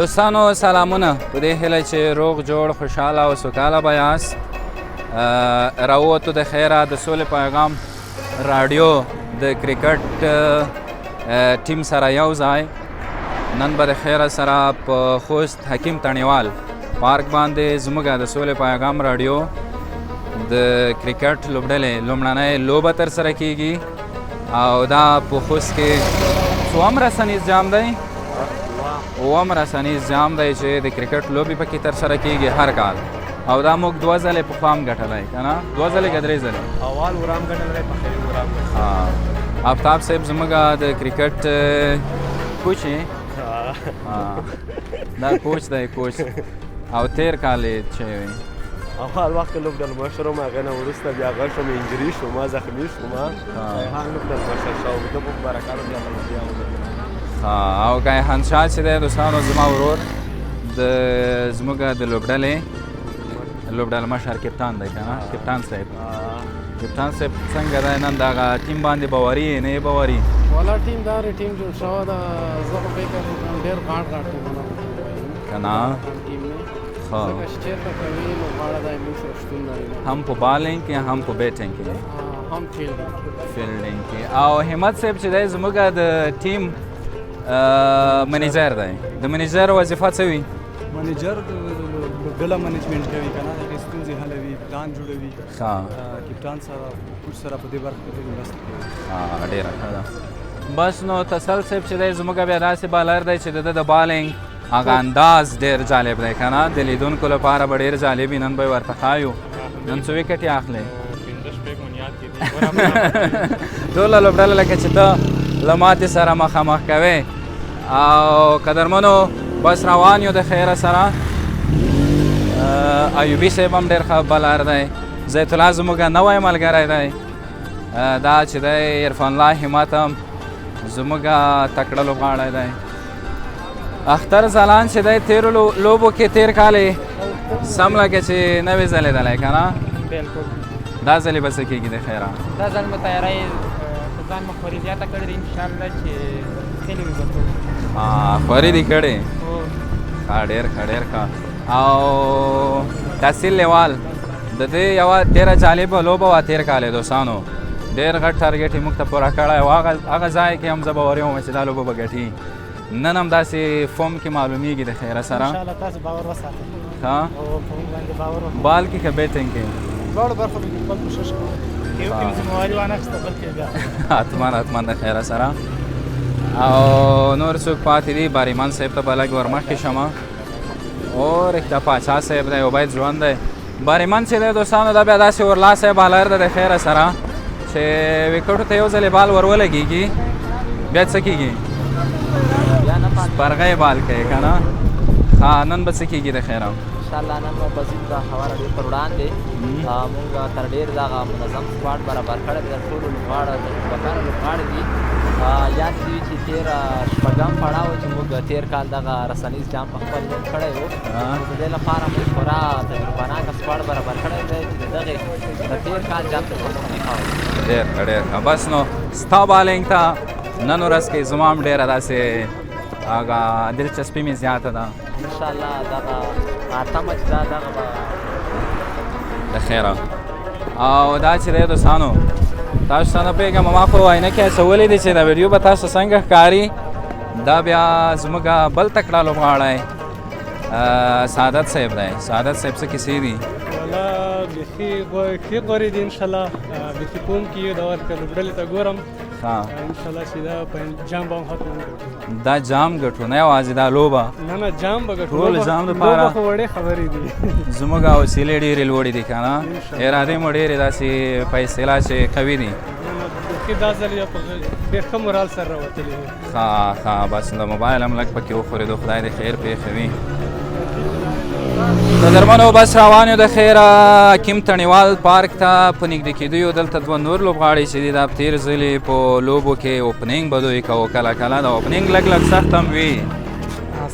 دوستانو سلامونه، په دې هیله چې روغ جوړ خوشحاله او سوکاله به یاست. راووتو د خیره د سولې پیغام راډیو د کرکټ ټیم سره یو ځای. نن به د خیره سره په خوست حکیم تڼیوال پارک باندې زموږ د سولې پیغام راډیو د کرکټ لوبډلې لومړنۍ لوبه ترسره کیږي او دا په خوست کې څوم رسنیز جام دی؟ اووم رسنیز جام دی چې د کرکټ لوبې پکې ترسره کیږي هر کال. او دا موږ 2 ځلې پخوا هم ګټلی که نه؟ 2 ځلې که 3 ځلې؟ اول ورام ګټلی، پخواني ورام ګټلی. آفتاب صاحب زموږ د کرکټ کوچ یې؟ دا کوچ دی کوچ. او تیر کال یې شوی وي؟ اول وخت کې لوبډل مشر وم، هغې نه وروسته بیا هغه شوم، انجري شوم، زخمي شوم، کیهان لوبډل مشر شو. د په برکاتو بیا بیا وګټله. او کیهان شاه چې دی دوستانو زما ورور د زموږ د لوبډلې مشر کپتان دی که نه؟ کپتان صاحب څنګه دی نن دغه ټیم باندې باوري یې نه یې باوري؟ والا ټیم دارې ټیم جوړ شوی ده. زه خو فکر کوم ډېر غاټ ټیمونه که نه؟ ټیم نه ښه ځکه چې چېرته کوي نو غاړه دی موږ سره شتون لري، هم په بالینګ کې هم په بیټینګ کې هم فیلډینګ کې. او همت صاحب چې دی زموږ د ټیم منیجر دی. د منیجر وظیفه څه وي؟ منیجر ډله منیجمنټ کوي که نه، هغې ستونزې حلوي، پلان جوړوي. کپتان سره کوچ سره په دې برخه کې مرسته کوي. ډېره ښه ده. بس نو تسل صاحب چې دی زموږ بیا داسې بالر دی چې د ده د بالینګ هغه انداز ډېر جالب دی که نه؟ د لیدونکو لپاره به ډېر جالب وي. نن به یې ورته ښایو. نن څو ویکټ یې اخلي؟ 15 شپږ منیات کې دي. ټوله لوبډله لکه چې ته له ماتې سره مخامخ کوې. او قدرمنو بس روان یو د خیره سره. ایوبي صاحب هم ډېر ښه بالر دی. زیت الله زموږ نوی ملګری دی. دا چې دی عرفان الله همت هم زموږ تکړه لوبغاړی دی. اختر ځلان چې دی تېرو لوبو کې تېر کال یې سم لکه چې نوې ځلېدلی که نه؟ بلکل. دا ځلې به څه کېږي د خیره؟ دا ځل مو تیاری په ځان مو خوري زیاته کړې ده انشاءالله چې ښکلې وي به ټول. خوري دې کړې؟ هو. ډېر ښه ډېر ښه. او تحصیل لیوال د دې یوه ډېره جالبه لوبه وه تېر کال یې دوستانو. ډېر غټ ټارګېټ یې موږ ته پوره کړی و. هغه ځای کې هم زه باوري وم چې دا لوبه به ګټي. نن هم داسې فوم کې معلومیږي د خیره سره. انشاءالله تاسو باور وساتئ. ښه او په موږ باندې باور وکړئ. بال کې که بیټینګ کې؟ دواړو برخو کې خپل کوشش کوو. یو ټیم ذمهواري وانخیسته بلکې بیا حتما د خیره سره. او نور څوک پاتې دي؟ باریمان صاحب ته به لږ ورمخکې شمه. او رښتیا پاچا صاحب دی، عبید ژوند دی. باریمان چې دی دوستانو دا بیا داسې ورلاسی بالر دی د خیره سره چې وکټو ته یو ځلې بال ور ولګېږي بیا څه کېږي؟ سپرغی بال کوي که نه؟ نن به څه کېږي د خیره؟ انشاءالله نن مو بزیم د هوا راډیو پر وړاندې مونږ تر ډېر دغه منظم سکواډ برابر کړی دی. د ټولو لوبغاړو بکانو لوبغاړي دي. یاد دي چې تېر شپږم پړاو چې موږ تېر کال دغه رسنیز جام په خپل نوم کړی و، د دې لپاره موږ خورا تجربهناکه سکواډ برابر کړی دی چې د دغې د تېر کال جام ته خپل نوم ایښی. ډېر ښه. بس نو ستا بالینګ ته نن ورځ کې زما هم ډېره داسې هغه دلچسپي مې زیاته ده. انشاءالله دغه تمه چې دا دغه به د خیره. او دا چې دی دوستانو تاسو ته نه پوهېږم ما خو عینکې اچولې دي چې دا ویډیو به تاسو څنګه ښکاري. دا بیا زموږ بل تکړه لوبغاړی سعادت صاحب دی. سعادت صاحب څه کیسې دي؟ والا بیخي ښې غورې دي انشاءالله. بیخي کوم کې یو د ورکه لوبډلې ته ګورم انشاءالله چې دا په جام به هم ختم وګټو. دا جام ګټو نه یوازې دا لوبه؟ نه جام به ګټو. ټول جام دپاره لوبه خو وړې خبرې دي. زموږ حوصلې ډېرې لوړې دي که نه؟ ارادې مو ډېرې داسې فیصله چې قوي دي. بیخي دا ځل یو په ډېر ښه مورال سره راوتلي دي. ښه بس د موبایل هم لږ پکې وخورېدو. خدای دې خیر پېښوي. قدرمنو بس روان یو د خیره حکیم تڼیوال پارک ته په نږدې کېدو یو دلته 2 نور لوبغاړي چې دي دا تېر ځلې په لوبو کې اوپننګ به دوی کوو. کله د اوپننګ لږ سخت هم وي.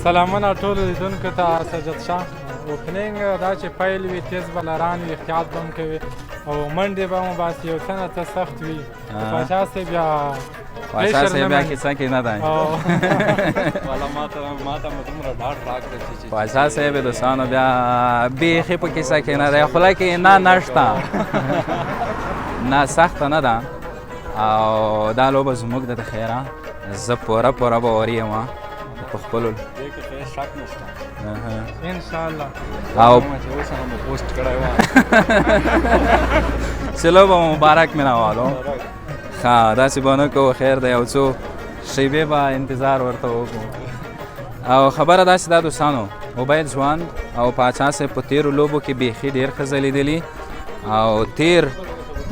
سلامونه ټولو لیدونکو ته. سجاد شاه اوپننګ دا چې پیل وي تیز بلران وي احتیاط به هم کوي او منډې به هم باسي یو څه نه څه سخت وي پاچا صاحب بیا پاچا صاحب بیا کیسه کې نه دی پاچا صاحب دوستانو بیا بیخي په کیسه کې نه دی خوله کې نه نشته نه سخته نه ده او دا لوبه زموږ د خیره زه پوره باوري یم په خپلو انشاءالله او چې لوبه مبارک مې راوالو ښه داسې به نه کوو خیر دی یو څو شیبې به انتظار ورته وکړو او خبره داسې ده دوستانو عبید ځوان او پاچا صاحب په تېرو لوبو کې بیخي ډېر ښه ځلیدلي او تېر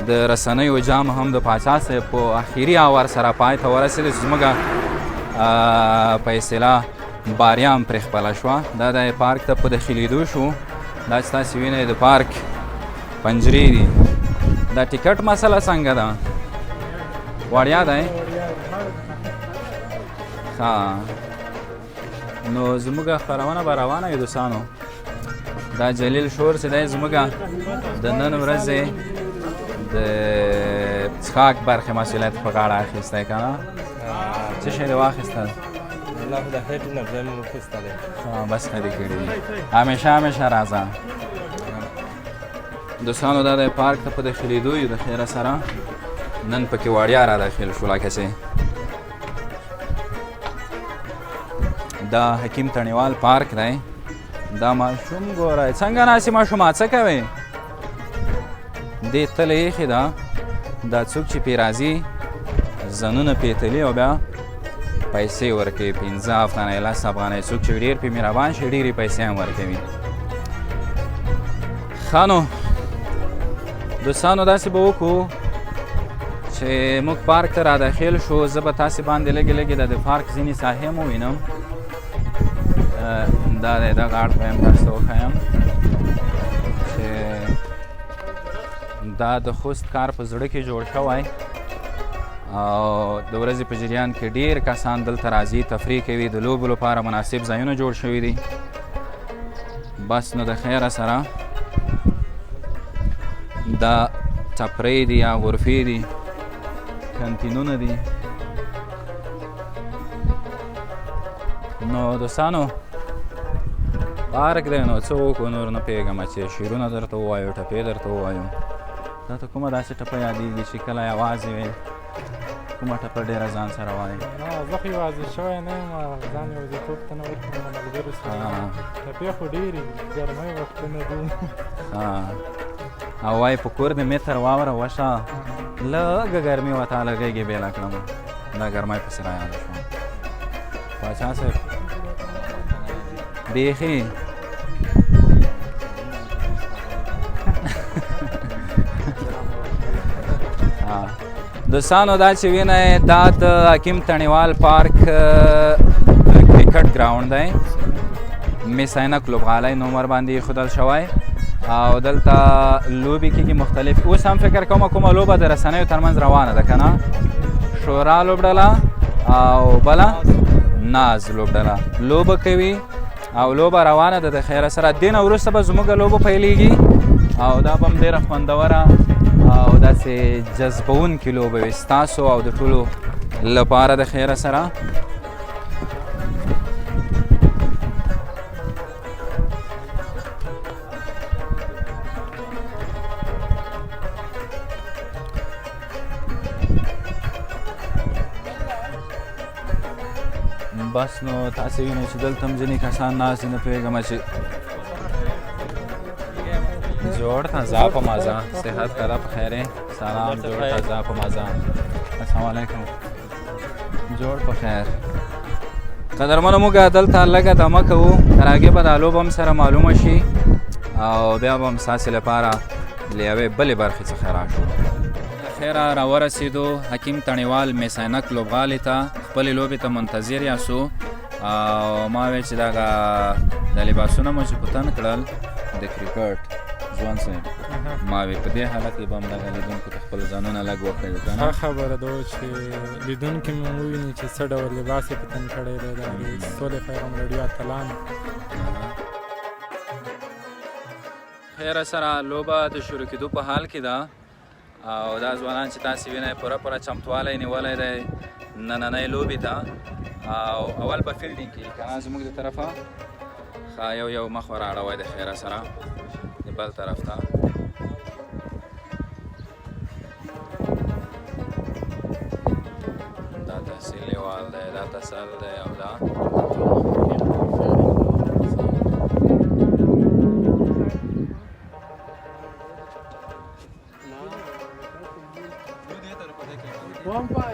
د رسنیو جام هم د پاچا صاحب په اخري اور سره پای ته ورسېد چې زموږ په اصطلاح باریا هم پرې خپله شوه دا د پارک ته په داخلېدو شو دا چې تاسې وینئ د پارک پنجرې دي دا ټیکټ مسله څنګه ده وړیا دی ښه نو زموږ خپرونه به روانه وي دوستانو دا جلیل شور چې دی زموږ د نن ورځې د څښاک برخې مسؤلیت په غاړه اخیستی که نه څه شی دې واخیستل بس ښه دې کړي دي همیشه راځه دوستانو دا د پارک ته په داخلېدو یو د خیره سره نن پکې وړیا را داخل شو لکه چې دا حکیم تڼیوال پارک دی دا ماشوم ګورئ څنګه ناستې ماشومه څه کوې دې تله ایښې ده دا څوک چې پرې راځي ځانونه پیتلي او بیا پیسې ورکوي 15 افغانۍ 10 افغانۍ څوک چې ډېر پرې مهربان شي ډېرې پیسې هم ورکوي ښه نو دوستانو داسې به وکړو چې موږ پارک ته را داخل شو زه به تاسې باندې لږې د پارک ځینې ساحې هم ووینم دا دی دغه اړخ به هم تاسو ته وښیم چې دا د خوست کار په زړه کې جوړ شوی او د ورځې په جریان کې ډېر کسان دلته راځي تفریح کوي د لوبو لپاره مناسب ځایونه جوړ شوي دي بس نو د خیره سره دا ټپرۍ دي یا غرفې دي کانتینونه دي نو دوستانو پارک دی نو څه وکړو نور نه پوهېږم چې شعرونه درته ووایو ټپې درته ووایو دا ته کومه داسې ټپه یادېږي چې کله یوازې وې کومه ټپه ډېره ځان سره وایې زه خو یوازې شوی نه یم ځان یوازېتوب ته نه ورکړم ملګرو سره ټپې خو ډېرې ګرمۍ وختونه دي او وایي په کور د متر واوره وشه لږه ګرمي وه تا لږیږې بېله کړم دا ګرمۍ پسې را یاده شوه پاچا صاحب بیخي دوستانو دا چې وینئ دا د حکیم تڼیوال پارک کرکټ ګراوند دی مس عینک لوبغالی نوم ورباندې ایښودل شوی او دلته لوبې کېږي مختلف اوس هم فکر کومه لوبه د رسنیو ترمنځ روانه ده که نه شورا لوبډله او بله ناز لوبډله لوبه کوي او لوبه روانه ده د خیره سره دې نه وروسته به زموږ لوبه پیلېږي او دا به هم ډېره خوندوره او داسې جذبونکې لوبه وي ستاسو او د ټولو لپاره د خیره سره بس نو تاسې وینئ چې دلته هم ځینې کسان ناست دي نه پوهېږم چې جوړ تازه په مزه صحت کله په خیر سلام جوړ تازه په مزه السلام علیکم جوړ په خیر قدرمنو موږ دلته لږه دمه کوو تر هغې به دا لوبه هم سره معلومه شي او بیا به هم ستاسې لپاره له یوې بلې برخې څخه راشو خیره راورسېدو حکیم تڼیوال مس عینک لوبغالي ته خپلې لوبې ته منتظر یاستو او ما ویل چې دغه د لباسونه مو چې په تن کړل د کرکټ ځوان صاحب ما وی په دې حالت کې به هم دغه لیدونکو ته خپل ځانونه لږ وښیو که نه ښه خبره ده چې لیدونکي مو وویني چې څه ډول لباس یې په تن کړی دی د سولې پیغام راډیو اتلان خیره سره لوبه د شروع کېدو په حال کې ده او دا ځوانان چې تاسې وینئ پوره چمتوالی نیولی دی نننۍ لوبې ته او اول به فیلډینګ کېږي که نه زموږ د طرفه ښه یو مخ ور اړوی د خیره سره د بل طرف ته دا تحصیل لیوال دی دا تسل دی او دا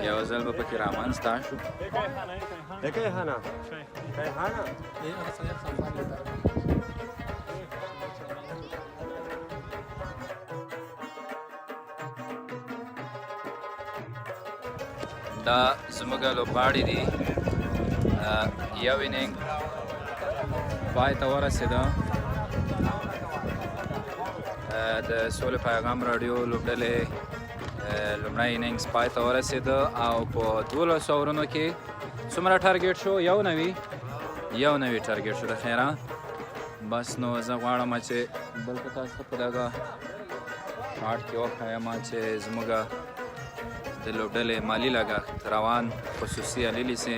یو ځل به پکې رامنځته شو کیهانا دا زموږ لوبغاړي دي یو انینګ پای ته ورسېده د سولې پیغام راډیو لوبډلې لومړی انینګز پای ته ورسېده او په 12 اورونو کې څومره ټارګېټ شو یو نوي ټارګېټ شو د خیره بس نو زه غواړم چې بلکې تاسو ته په دغه شاټ کې وښیم چې زموږ د لوبډلې مالي لګښت روان خصوصي علیلي سي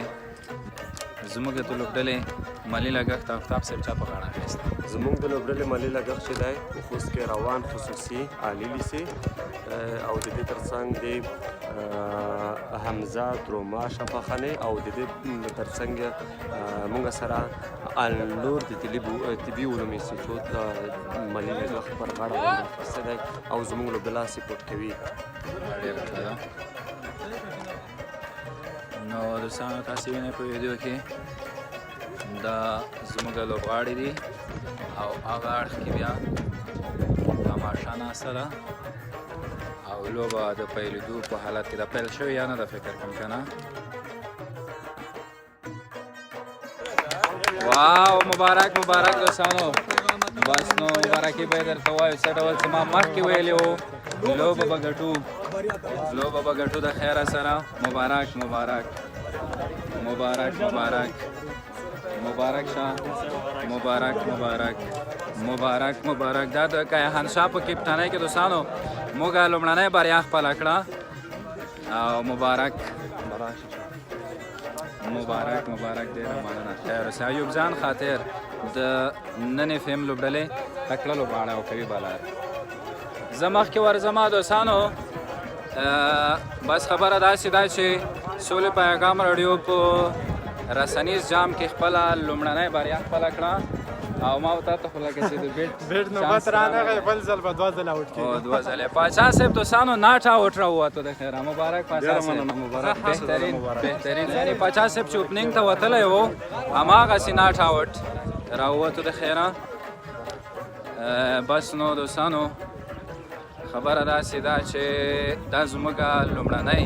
زموږ د لوبډلې مالي لګښت آفتاب صاحب چا په غاړه اخیستی زموږ د لوبډلې مالي لګښت چې دی په خوست کې روان خصوصي علیلي سي او د دې ترڅنګ د حمزه دروما شفاخانې او د دې ترڅنګ موږ سره النور د طبي علوم انسټیټیوټ مالي لګښت پر غاړه باندې اخیستی دی او زموږ لوبډله سپورټ کوي ډېره ښه ده نو دوستانو تاسې وینئ په ویډیو کې دا زموږ لوبغاړي دي او هغه اړخ کې بیا تماشا ناسته ده او لوبه د پیلېدو په حالت کې ده پیل شوې یا نه ده فکر کوم که نه واو مبارک دوستانو بس نو مبارکي به یې درته ووایو څه ډول چې ما مخکې ویلي وو لوبه به ګټو د خیره سره مبارک شه مبارک دا د کیهان شاه په کپټانۍ کې دوستانو موږ لومړنۍ بریا خپله کړه او مبارک ډېره مننه خیر اوسه ایوب جان خاطر د نن اف ام لوبډلې تکړه لوبغاړی او قوي بالر زه مخکې ورځم دوستانو بس خبره داسې ده چې سولې پیغام راډیو په رسنیز جام کې خپله لومړنۍ بریا خپله کړه او ما ورته خو لکه چې د بیټ نوبت رانغی بل ځل به 2 ځله اوټ کېږي 2 ځله پاچا صاحب دوستانو ناټ اوټ راووتو د خیره مبارک پاچا صاحب بهترین یعنې پاچا صاحب چې اوپنینګ ته وتلی و هماغسې ناټ اوټ راووتو د خیره بس نو دوستانو خبره داسې ده چې دا زموږ لومړنۍ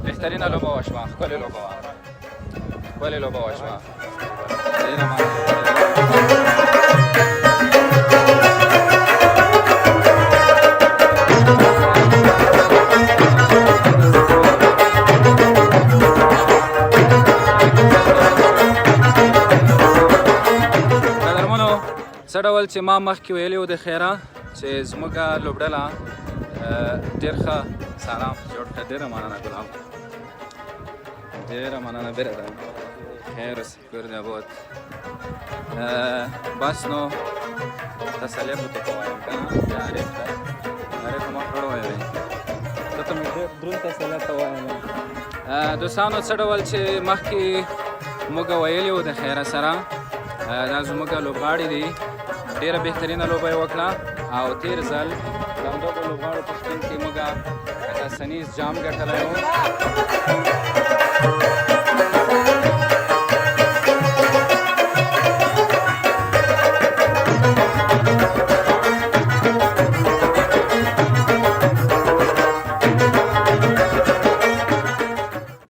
بهترینه لوبه وشوه ښکلې لوبه وشوه ډېره قدرمنو څه ډول چې ما مخکې ویلي و د خیره چې زموږ لوبډله ډېر ښه سلام جوړ کړه ډېره مننه ګلاب ډېره مننه بیرته خیر اوسې کور دې اباد بس نو تسلیت ورته ووایم که نه عارف ته ما کړی وایي ته ته مې ډېر دروند تسلیت ته وایم دوستانو څه ډول چې مخکې موږ ویلي وو د خیره سره دا زموږ لوبغاړي دي ډېره بهترینه لوبه یې وکړه او تېر ځل د همدغو لوبغاړو په شتون کې موږ رسنیز جام ګټلی و